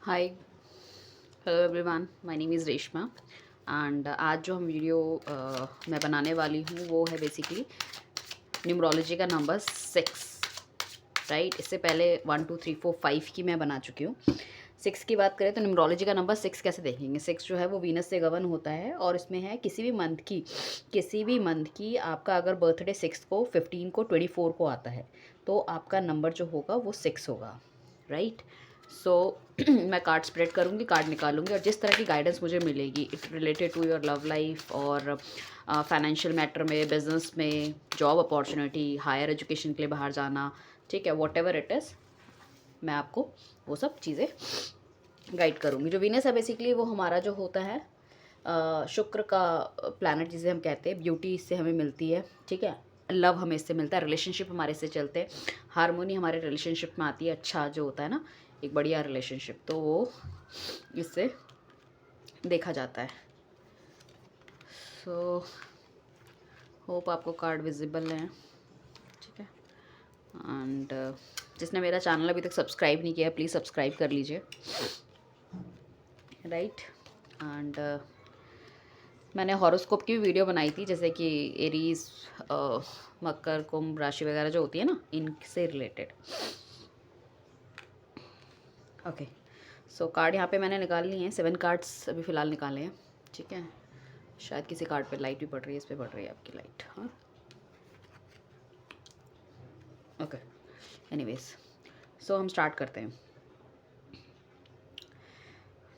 Hi, hello everyone, my name is Reshma and आज जो हम वीडियो मैं बनाने वाली हूँ वो है बेसिकली न्यूमरोलॉजी का नंबर 6। राइट, इससे पहले 1 2 3 4 5 की मैं बना चुकी हूँ। 6 की बात करें तो न्यूमरोलॉजी का नंबर 6 कैसे देखेंगे। 6 जो है वो वीनस से गवर्न होता है और इसमें है किसी भी मंथ की आपका अगर बर्थडे 6 को, 15 को, 24 को आता है तो आपका नंबर जो होगा वो 6 होगा। राइट, सो मैं कार्ड स्प्रेड करूँगी, कार्ड निकालूंगी और जिस तरह की गाइडेंस मुझे मिलेगी it related to your love life और फाइनेंशियल मैटर में, बिजनेस में, जॉब अपॉर्चुनिटी, हायर एजुकेशन के लिए बाहर जाना, ठीक है, वॉट एवर इट इज़, मैं आपको वो सब चीज़ें गाइड करूँगी। जो वीनस है बेसिकली वो हमारा जो होता है शुक्र का प्लैनेट जिसे हम कहते हैं। ब्यूटी इससे हमें मिलती है, ठीक है, लव हमें इससे मिलता है, रिलेशनशिप हमारे इससे चलते हैं, हारमोनी हमारे रिलेशनशिप में आती है, अच्छा जो होता है ना एक बढ़िया रिलेशनशिप, तो वो इससे देखा जाता है। सो होप आपको कार्ड विजिबल है, ठीक है। एंड जिसने मेरा चैनल अभी तक सब्सक्राइब नहीं किया प्लीज़ सब्सक्राइब कर लीजिए। राइट, एंड मैंने हॉरोस्कोप की भी वीडियो बनाई थी, जैसे कि एरीज, मकर, कुंभ राशि वगैरह जो होती है ना, इनसे रिलेटेड। ओके, सो कार्ड यहाँ पे मैंने निकाल लिए हैं, 7 कार्ड्स अभी फ़िलहाल निकाले हैं, ठीक है। शायद किसी कार्ड पे लाइट भी पड़ रही है, इस पे पड़ रही है आपकी लाइट, हाँ, ओके। एनीवेज, सो हम स्टार्ट करते हैं।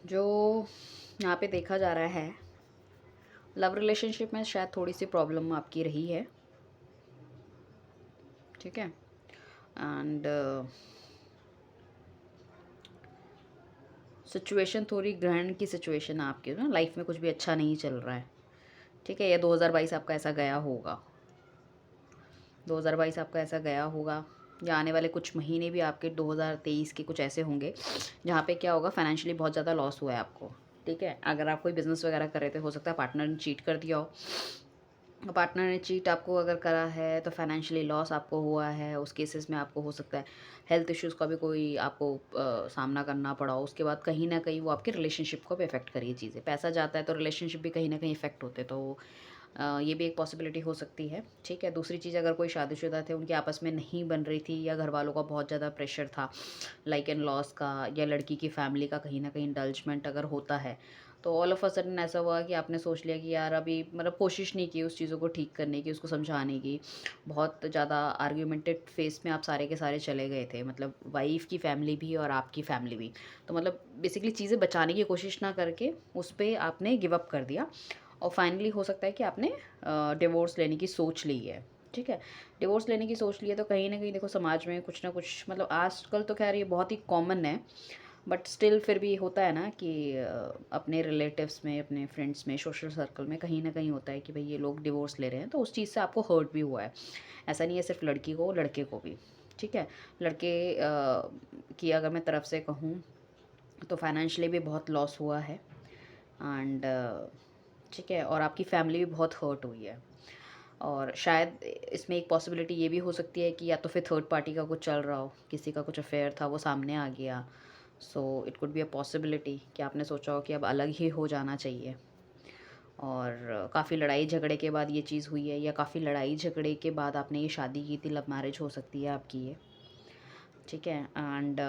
जो यहाँ पे देखा जा रहा है, लव रिलेशनशिप में शायद थोड़ी सी प्रॉब्लम आपकी रही है, ठीक है। एंड सिचुएशन थोड़ी ग्रहण की सिचुएशन है आपकी ना, लाइफ में कुछ भी अच्छा नहीं चल रहा है, ठीक है। या 2022 आपका ऐसा गया होगा, 2022 आपका ऐसा गया होगा, या आने वाले कुछ महीने भी आपके 2023 के कुछ ऐसे होंगे जहाँ पे क्या होगा, फाइनेंशियली बहुत ज़्यादा लॉस हुआ है आपको, ठीक है। अगर आप कोई बिज़नेस वगैरह कर रहे थे, हो सकता है पार्टनर ने चीट कर दिया हो, पार्टनर ने चीट आपको अगर करा है तो फाइनेंशियली लॉस आपको हुआ है, उस केसेस में आपको हो सकता है हेल्थ इश्यूज़ का भी कोई आपको सामना करना पड़ा हो। उसके बाद कहीं ना कहीं वो आपके रिलेशनशिप को भी इफ़ेक्ट करिए चीज़ें, पैसा जाता है तो रिलेशनशिप भी कहीं ना कहीं इफ़ेक्ट होते, तो ये भी एक पॉसिबिलिटी हो सकती है, ठीक है। दूसरी चीज़, अगर कोई शादीशुदा थे, उनकी आपस में नहीं बन रही थी या घर वालों का बहुत ज़्यादा प्रेशर था, लाइक इन लॉस का, या लड़की की फैमिली का कहीं ना कहीं इंडल्जमेंट अगर होता है, तो ऑल ऑफ अ सडन ऐसा हुआ कि आपने सोच लिया कि यार अभी मतलब कोशिश नहीं की उस चीज़ों को ठीक करने की, उसको समझाने की, बहुत ज़्यादा आर्ग्यूमेंटेड फेस में आप सारे के सारे चले गए थे, मतलब वाइफ की फैमिली भी और आपकी फैमिली भी, तो मतलब बेसिकली चीज़ें बचाने की कोशिश ना करके उस पर आपने गिव अप कर दिया और फाइनली हो सकता है कि आपने डिवोर्स लेने की सोच ली है, ठीक है। डिवोर्स लेने की सोच ली है तो कहीं ना कहीं देखो समाज में कुछ ना कुछ, मतलब आजकल तो खैर ये बहुत ही कॉमन है, बट स्टिल फिर भी होता है ना कि अपने रिलेटिव्स में, अपने फ्रेंड्स में, सोशल सर्कल में कहीं ना कहीं होता है कि भाई ये लोग डिवोर्स ले रहे हैं, तो उस चीज़ से आपको हर्ट भी हुआ है। ऐसा नहीं है सिर्फ लड़की को, लड़के को भी, ठीक है। लड़के की अगर मैं तरफ से कहूँ तो फाइनेंशियली भी बहुत लॉस हुआ है, एंड ठीक है, और आपकी फैमिली भी बहुत हर्ट हुई है। और शायद इसमें एक पॉसिबिलिटी ये भी हो सकती है कि या तो फिर थर्ड पार्टी का कुछ चल रहा हो, किसी का कुछ अफेयर था वो सामने आ गया, so it could be a possibility कि आपने सोचा हो कि अब अलग ही हो जाना चाहिए, और काफ़ी लड़ाई झगड़े के बाद ये चीज़ हुई है, या काफ़ी लड़ाई झगड़े के बाद आपने ये शादी की थी, लव मैरिज हो सकती है आपकी ये, ठीक है। एंड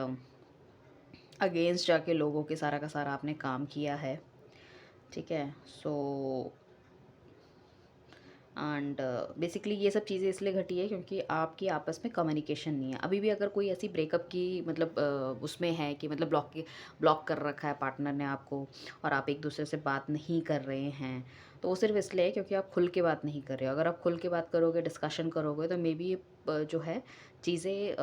अगेंस्ट जाके लोगों के सारा का सारा आपने काम किया है, ठीक है। सो एंड बेसिकली ये सब चीज़ें इसलिए घटी है क्योंकि आपकी आपस में कम्युनिकेशन नहीं है। अभी भी अगर कोई ऐसी ब्रेकअप की मतलब उसमें है कि मतलब ब्लॉक कर रखा है पार्टनर ने आपको, और आप एक दूसरे से बात नहीं कर रहे हैं, तो वो सिर्फ इसलिए है क्योंकि आप खुल के बात नहीं कर रहे हो। अगर आप खुल के बात करोगे, डिस्कशन करोगे, तो मे बी ये जो है चीज़ें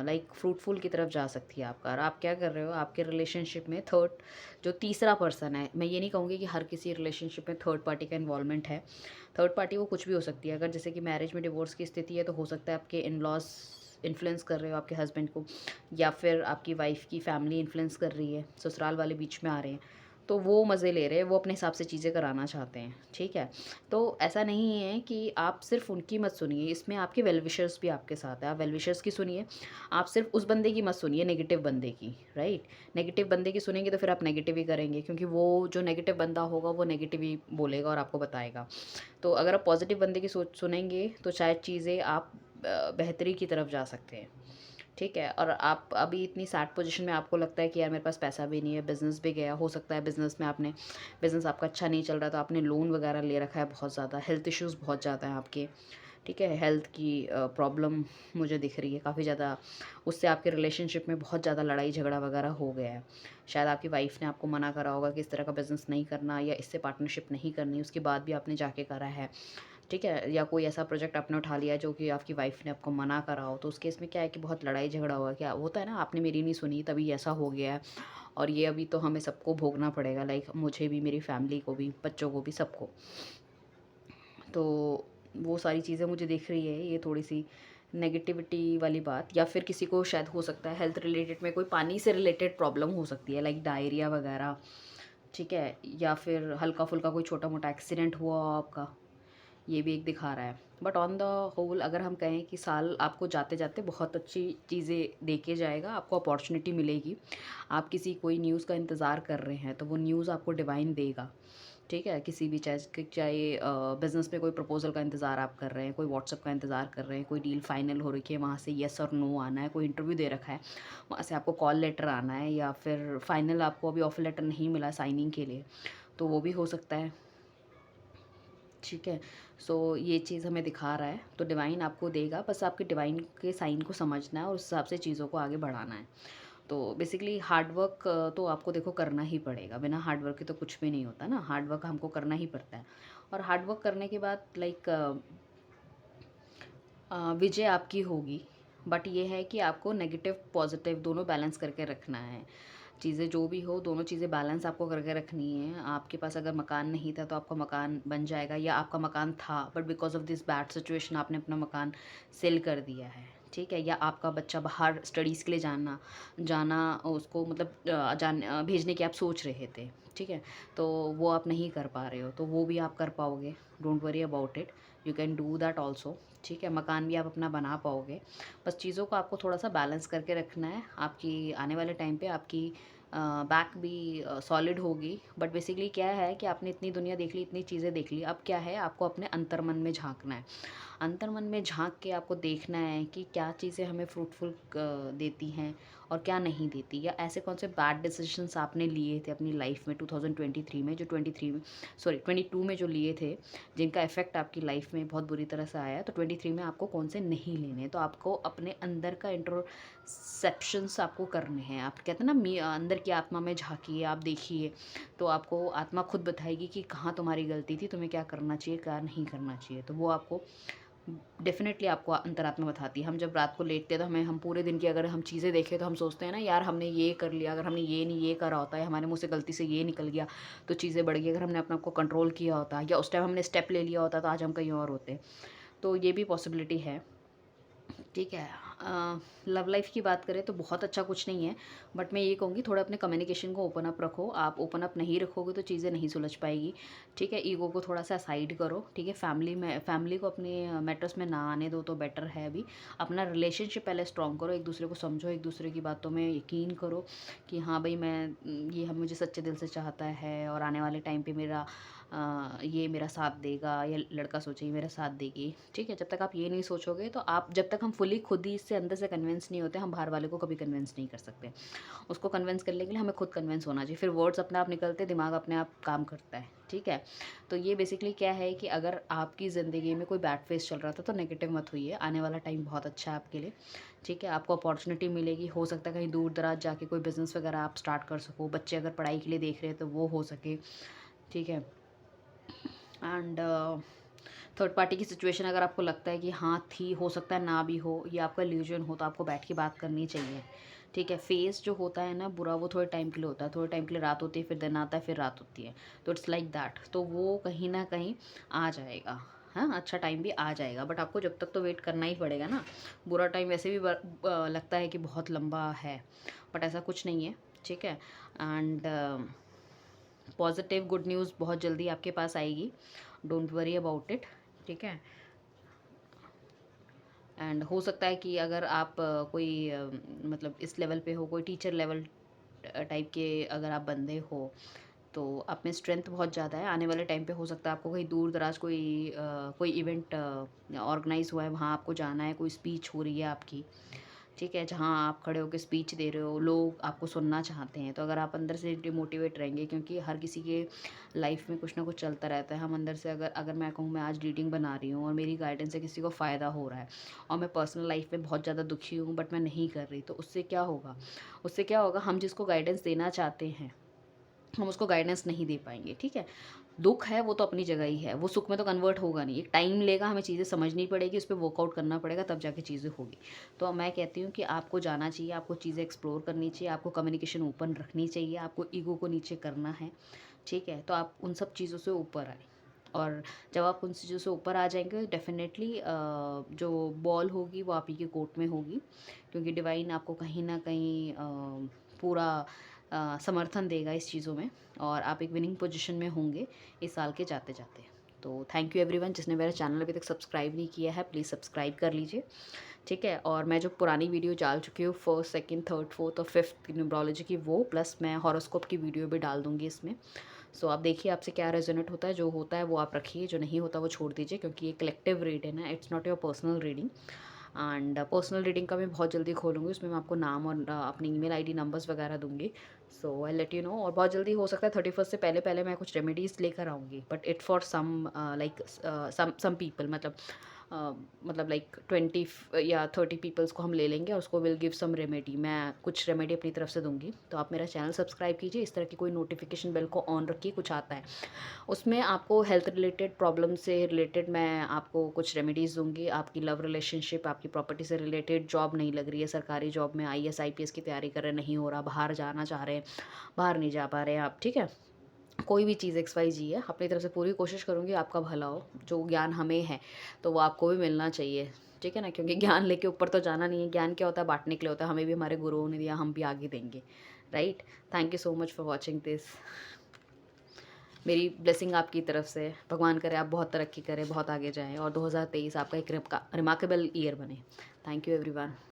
लाइक फ्रूटफुल की तरफ जा सकती है आपका। और आप क्या कर रहे हो, आपके रिलेशनशिप में थर्ड जो तीसरा पर्सन है, मैं ये नहीं कहूँगी कि हर किसी रिलेशनशिप में थर्ड पार्टी का इन्वॉल्वमेंट है। थर्ड पार्टी वो कुछ भी हो सकती है, अगर जैसे कि मैरिज में डिवोर्स की स्थिति है तो हो सकता है आपके इन लॉज इन्फ्लुएंस कर रहे हो आपके हस्बैंड को, या फिर आपकी वाइफ की फैमिली इन्फ्लुएंस कर रही है, ससुराल वाले बीच में आ रहे हैं, तो वो मज़े ले रहे हैं, वो अपने हिसाब से चीज़ें कराना चाहते हैं, ठीक है। तो ऐसा नहीं है कि आप सिर्फ उनकी मत सुनिए, इसमें आपके वेल विशर्स भी आपके साथ है, आप वेल विशर्स की सुनिए। आप सिर्फ उस बंदे की मत सुनिए, नेगेटिव बंदे की, राइट। नेगेटिव बंदे की सुनेंगे तो फिर आप नेगेटिव ही करेंगे, क्योंकि वो जो नेगेटिव बंदा होगा वो नेगेटिव ही बोलेगा और आपको बताएगा। तो अगर आप पॉजिटिव बंदे की सोच सुनेंगे तो शायद चीज़ें आप बेहतरी की तरफ जा सकते हैं, ठीक है। और आप अभी इतनी सैड पोजीशन में आपको लगता है कि यार मेरे पास पैसा भी नहीं है, बिज़नेस भी गया, हो सकता है बिज़नेस में आपने बिज़नेस आपका अच्छा नहीं चल रहा तो आपने लोन वगैरह ले रखा है बहुत ज़्यादा, हेल्थ इश्यूज़ बहुत ज़्यादा हैं आपके, ठीक है। हेल्थ की प्रॉब्लम मुझे दिख रही है काफ़ी ज़्यादा, उससे आपके रिलेशनशिप में बहुत ज़्यादा लड़ाई झगड़ा वगैरह हो गया है। शायद आपकी वाइफ़ ने आपको मना करा होगा कि इस तरह का बिज़नेस नहीं करना या इससे पार्टनरशिप नहीं करनी, उसके बाद भी आपने जाके करा है, ठीक है। या कोई ऐसा प्रोजेक्ट आपने उठा लिया जो कि आपकी वाइफ़ ने आपको मना करा हो, तो उस केस में क्या है कि बहुत लड़ाई झगड़ा हुआ, क्या होता है ना, आपने मेरी नहीं सुनी तभी ऐसा हो गया है और ये अभी तो हमें सबको भोगना पड़ेगा, लाइक मुझे भी, मेरी फैमिली को भी, बच्चों को भी, सबको। तो वो सारी चीज़ें मुझे दिख रही है, ये थोड़ी-सी नेगेटिविटी वाली बात, या फिर किसी को शायद हो सकता है हेल्थ रिलेटेड में कोई पानी से रिलेटेड प्रॉब्लम हो सकती है, लाइक डायरिया वगैरह, ठीक है। या फिर हल्का-फुल्का कोई छोटा-मोटा एक्सीडेंट हुआ हो आपका, ये भी एक दिखा रहा है। बट ऑन द होल अगर हम कहें कि साल आपको जाते-जाते बहुत अच्छी चीज़ें दे के जाएगा, आपको अपॉर्च्युनिटी मिलेगी। आप किसी कोई न्यूज़ का इंतज़ार कर रहे हैं, तो वो न्यूज़ आपको डिवाइन देगा, ठीक है। किसी भी चाहे बिज़नेस में कोई प्रपोज़ल का इंतज़ार आप कर रहे हैं, कोई व्हाट्सएप का इंतज़ार कर रहे हैं, कोई डील फाइनल हो रखी है, वहाँ से येस और नो आना है, कोई इंटरव्यू दे रखा है, वहाँ से आपको कॉल लेटर आना है, या फिर फाइनल आपको अभी ऑफ़र लेटर नहीं मिला साइनिंग के लिए, तो वो भी हो सकता है, ठीक है। सो ये चीज़ हमें दिखा रहा है, तो डिवाइन आपको देगा, बस आपके डिवाइन के साइन को समझना है और उस हिसाब से चीज़ों को आगे बढ़ाना है। तो बेसिकली हार्ड वर्क तो आपको देखो करना ही पड़ेगा, बिना हार्ड वर्क के तो कुछ भी नहीं होता ना, हार्ड वर्क हमको करना ही पड़ता है। और हार्ड वर्क करने के बाद लाइक विजय आपकी होगी। बट ये है कि आपको नेगेटिव पॉजिटिव दोनों बैलेंस करके रखना है। चीज़ें जो भी हो, दोनों चीज़ें बैलेंस आपको करके रखनी है। आपके पास अगर मकान नहीं था तो आपका मकान बन जाएगा, या आपका मकान था but because of this bad situation आपने अपना मकान सेल कर दिया है, ठीक है। या आपका बच्चा बाहर स्टडीज़ के लिए जाना जाना उसको मतलब भेजने की आप सोच रहे थे, ठीक है। तो वो आप नहीं कर पा रहे हो, तो वो भी आप कर पाओगे, don't worry about it, you can do that also, ठीक है। मकान भी आप अपना बना पाओगे। बस चीज़ों को आपको थोड़ा-सा बैलेंस करके रखना है। आपकी आने वाले टाइम पे आपकी बैक भी सॉलिड होगी। बट बेसिकली क्या है कि आपने इतनी दुनिया देख ली, इतनी चीज़ें देख ली, अब क्या है आपको अपने अंतर्मन में झाँकना है। अंतर्मन में झाँक के आपको देखना है कि क्या चीज़ें हमें फ्रूटफुल देती हैं और क्या नहीं देती, या ऐसे कौन से बैड डिसीजंस आपने लिए थे अपनी लाइफ में 2023 में, जो 23 में, सॉरी 22 में जो लिए थे, जिनका इफ़ेक्ट आपकी लाइफ में बहुत बुरी तरह से आया है, तो 23 में आपको कौन से नहीं लेने। तो आपको अपने अंदर का इंट्रोस्पेक्शंस आपको करने हैं। आप कहते हैं ना अंदर की आत्मा में झाँकिए, आप देखिए, तो आपको आत्मा खुद बताएगी कि कहाँ तुम्हारी गलती थी, तुम्हें क्या करना चाहिए, क्या नहीं करना चाहिए। तो वो आपको डेफ़िनेटली आपको अंतरात्मा बताती है। हम जब रात को लेटते हैं तो हम पूरे दिन की अगर हम चीज़ें देखें तो हम सोचते हैं ना, यार हमने ये कर लिया, अगर हमने ये नहीं ये करा होता है, हमारे मुँह से गलती से ये निकल गया तो चीज़ें बढ़ गई। अगर हमने अपने आप को कंट्रोल किया होता या उस टाइम हमने स्टेप ले लिया होता तो आज हम कहीं और होते। तो ये भी पॉसिबिलिटी है। ठीक है। लव लाइफ की बात करें तो बहुत अच्छा कुछ नहीं है, बट मैं ये कहूँगी थोड़ा अपने कम्युनिकेशन को ओपन अप रखो। आप ओपन अप नहीं रखोगे तो चीज़ें नहीं सुलझ पाएगी, ठीक है। ईगो को थोड़ा सा साइड करो, ठीक है। फैमिली को अपने मैटर्स में ना आने दो तो बेटर है। अभी अपना रिलेशनशिप पहले स्ट्रॉन्ग करो, एक दूसरे को समझो, एक दूसरे की बातों में यकीन करो कि हाँ भाई मैं ये हम मुझे सच्चे दिल से चाहता है और आने वाले टाइम पे ये मेरा साथ देगा, या लड़का सोचे ये मेरा साथ देगी, ठीक है। जब तक आप ये नहीं सोचोगे तो आप जब तक हम फुली खुद ही इससे अंदर से कन्विंस नहीं होते, हम बाहर वाले को कभी कन्विंस नहीं कर सकते। उसको कन्विंस करने के लिए हमें खुद कन्विंस होना चाहिए, फिर वर्ड्स अपने आप निकलते, दिमाग अपने आप काम करता है, ठीक है। तो ये बेसिकली क्या है कि अगर आपकी ज़िंदगी में कोई बैड फेस चल रहा था तो नेगेटिव मत हुई है, आने वाला टाइम बहुत अच्छा है आपके लिए, ठीक है। आपको अपॉर्चुनिटी मिलेगी, हो सकता है कहीं दूर दराज जाके कोई बिज़नेस वगैरह आप स्टार्ट कर सको, बच्चे अगर पढ़ाई के लिए देख रहे हैं तो वो हो सके, ठीक है। एंड थर्ड पार्टी की सिचुएशन अगर आपको लगता है कि हाँ थी, हो सकता है ना भी हो, ये आपका इल्यूजन हो, तो आपको बैठ के बात करनी चाहिए, ठीक है। फेस जो होता है ना बुरा, वो थोड़े टाइम के लिए होता है, थोड़े टाइम के लिए रात होती है, फिर दिन आता है, फिर रात होती है, तो इट्स लाइक दैट। तो वो कहीं ना कहीं आ जाएगा, हाँ अच्छा टाइम भी आ जाएगा, बट आपको जब तक तो वेट करना ही पड़ेगा ना। बुरा टाइम वैसे भी लगता है कि बहुत लंबा है, बट ऐसा कुछ नहीं है, ठीक है। एंड पॉजिटिव गुड न्यूज़ बहुत जल्दी आपके पास आएगी, डोंट वरी अबाउट इट, ठीक है। एंड हो सकता है कि अगर आप कोई मतलब इस लेवल पे हो, कोई टीचर लेवल टाइप के अगर आप बंदे हो, तो आप में स्ट्रेंथ बहुत ज़्यादा है। आने वाले टाइम पे हो सकता है आपको कहीं दूर दराज कोई इवेंट ऑर्गेनाइज हुआ है, वहाँ आपको जाना है, कोई स्पीच हो रही है आपकी, ठीक है, जहाँ आप खड़े होकर स्पीच दे रहे हो, लोग आपको सुनना चाहते हैं। तो अगर आप अंदर से डिमोटिवेट रहेंगे, क्योंकि हर किसी के लाइफ में कुछ ना कुछ चलता रहता है, हम अंदर से अगर अगर मैं कहूँ मैं आज रीडिंग बना रही हूँ और मेरी गाइडेंस से किसी को फ़ायदा हो रहा है और मैं पर्सनल लाइफ में बहुत ज़्यादा दुखी हूँ बट मैं नहीं कर रही, तो उससे क्या होगा, उससे क्या होगा, हम जिसको गाइडेंस देना चाहते हैं हम उसको गाइडेंस नहीं दे पाएंगे, ठीक है। दुख है वो तो अपनी जगह ही है, वो सुख में तो कन्वर्ट होगा नहीं, एक टाइम लेगा, हमें चीज़ें समझनी पड़ेगी, उस पर वर्कआउट करना पड़ेगा, तब जाके चीज़ें होगी। तो मैं कहती हूँ कि आपको जाना चाहिए, आपको चीज़ें एक्सप्लोर करनी चाहिए, आपको कम्युनिकेशन ओपन रखनी चाहिए, आपको ईगो को नीचे करना है, ठीक है। तो आप उन सब चीज़ों से ऊपर आए, और जब आप उन चीज़ों से ऊपर आ जाएंगे डेफिनेटली जो बॉल होगी वो आप ही के कोर्ट में होगी, क्योंकि डिवाइन आपको कहीं ना कहीं पूरा समर्थन देगा इस चीज़ों में, और आप एक विनिंग पोजीशन में होंगे इस साल के जाते जाते। तो थैंक यू एवरीवन, जिसने मेरा चैनल अभी तक सब्सक्राइब नहीं किया है प्लीज़ सब्सक्राइब कर लीजिए, ठीक है। और मैं जो पुरानी वीडियो डाल चुकी हूँ फर्स्ट सेकंड थर्ड फोर्थ और फिफ्थ न्यूमरोलॉजी की, वो प्लस मैं हॉरोस्कोप की वीडियो भी डाल दूँगी इसमें। सो आप देखिए आपसे क्या रेजोनेट होता है, जो होता है वो आप रखिए, जो नहीं होता वो छोड़ दीजिए, क्योंकि ये कलेक्टिव रीडिंग है, it's not your personal reading. And personal reading का मैं बहुत जल्दी खोलूँगी, उसमें मैं आपको नाम और अपनी ईमेल आईडी नंबर्स वगैरह दूँगी। सो आई लेट यू नो, और बहुत जल्दी हो सकता है 31st से पहले पहले मैं कुछ रेमेडीज़ लेकर आऊँगी, but it for some like some people, मतलब लाइक 20 या 30 पीपल्स को हम ले लेंगे और उसको विल गिव सम रेमेडी, मैं कुछ रेमेडी अपनी तरफ से दूंगी। तो आप मेरा चैनल सब्सक्राइब कीजिए, इस तरह की कोई नोटिफिकेशन बेल को ऑन रखिए, कुछ आता है उसमें आपको हेल्थ रिलेटेड प्रॉब्लम से रिलेटेड मैं आपको कुछ रेमेडीज़ दूंगी, आपकी लव रिलेशनशिप, आपकी प्रॉपर्टी से रिलेटेड, जॉब नहीं लग रही है, सरकारी जॉब में IAS IPS की तैयारी कर रहे नहीं हो रहा, बाहर जाना चाह रहे हैं बाहर नहीं जा पा रहे हैं आप, ठीक है। कोई भी चीज़ XYZ है, अपनी तरफ से पूरी कोशिश करूँगी आपका भला हो, जो ज्ञान हमें है तो वो आपको भी मिलना चाहिए, ठीक है ना, क्योंकि ज्ञान लेके ऊपर तो जाना नहीं है, ज्ञान क्या होता है, बांटने के लिए होता है, हमें भी हमारे गुरुओं ने दिया, हम भी आगे देंगे, right. Thank you so much for watching this, मेरी ब्लेसिंग आपकी तरफ से, भगवान करे आप बहुत तरक्की करें, बहुत आगे जाएं और 2023 आपका एक रिमार्केबल ईयर बने। Thank you everyone.